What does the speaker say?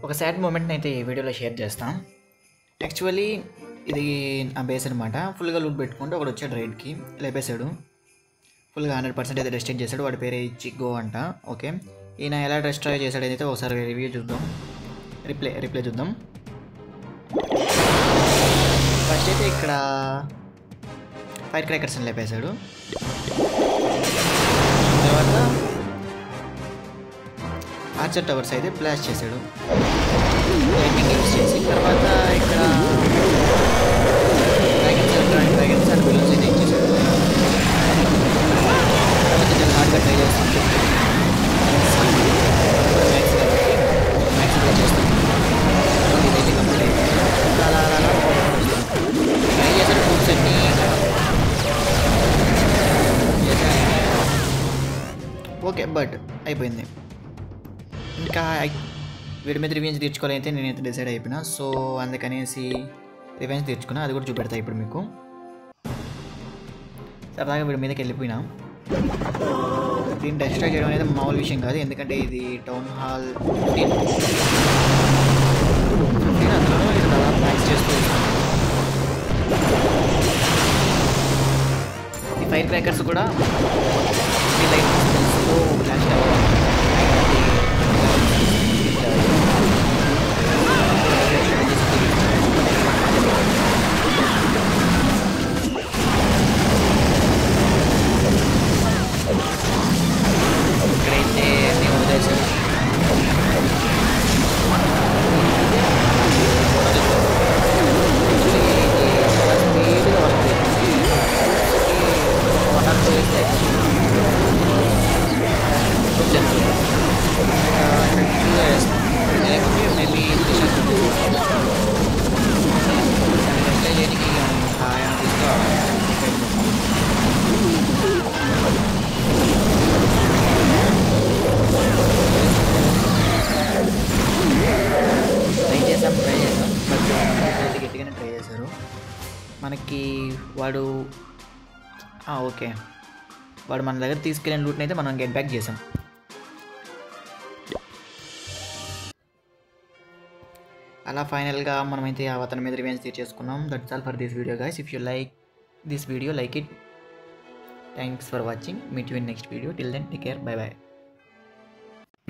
ఒక సాడ్ మూమెంట్ని అయితే ఈ వీడియోలో షేర్ చేస్తాం. యాక్చువల్లీ ఇది నా బేస్ అనమాట. ఫుల్గా లూట్ పెట్టుకుంటే ఒకడు వచ్చాడు రైడ్కి, లేపేశాడు. ఫుల్గా 100% అయితే రెస్ట్రిక్ట్ చేశాడు. వాడి పేరు చిగ్గో అంట. ఓకే, ఈయన ఎలా డిస్ట్రాయ్ చేశాడు అయితే ఒకసారి రివ్యూ చూద్దాం, రిప్లై చూద్దాం. ఫస్ట్ అయితే ఇక్కడ ఫైర్ క్రాకర్స్ని లేపేశాడు. తర్వాత ఆర్చర్ టవర్స్ అయితే బ్లాస్ట్ చేశాడు లైటింగ్ యూజ్ చేసి. తర్వాత ఇక్కడ డ్రాగన్స్ అండ్ బెలూన్స్ అయితే ఇచ్చేసాడు. తర్వాత చాలా హార్డ్గా ట్రై చేస్తాను, మ్యాక్స్ చేస్తాను. ఇదైతే కంప్లీట్ అయింది. అలా ట్రై చేశాడు ఫుడ్స్ అన్నీ. ఓకే, బట్ అయిపోయింది. ఇంకా వీడి మీద రివెంజ్ తీర్చుకోవాలైతే నేనైతే డిసైడ్ అయిపోయినా. సో అందుకనేసి రివెంజ్ తీర్చుకున్నా, అది కూడా చూపెడతా ఇప్పుడు మీకు. సరదాగా వీడి మీదకి వెళ్ళిపోయినా. దీన్ని డిస్ట్రాయ్ చేయడం అనేది మామూలు విషయం కాదు, ఎందుకంటే ఇది టౌన్ హాల్ 15 అందులో ఇది దాదాపు మ్యాక్స్ చేస్తూ ఈ ఫైర్ క్రాకర్స్ కూడా లైట్ బ్లాస్ట్ అవ్వాలి. ఇక్కడైతే మేము వదిలేసాడు. స్పీడ్గా వస్తుంది. 1 or 2 వేస్తే లేకపోతే మేబీ అప్లై చేయడానికి ఆయన తీసుకోవాలి. ట్రై చేసాం బట్ గట్టిగానే ట్రై చేశారు. మనకి వాడు ఓకే, వాడు మన దగ్గర తీసుకెళ్ళిన లూట్ని అయితే మనం గెట్ బ్యాక్ చేసాం. అలా ఫైనల్గా మనమైతే అతని మీద రివెంజ్ తీర్చేసుకున్నాం. That's all for this video guys. If you like this video, like it. Thanks for watching. Meet you in next video. Till then take care. Bye by.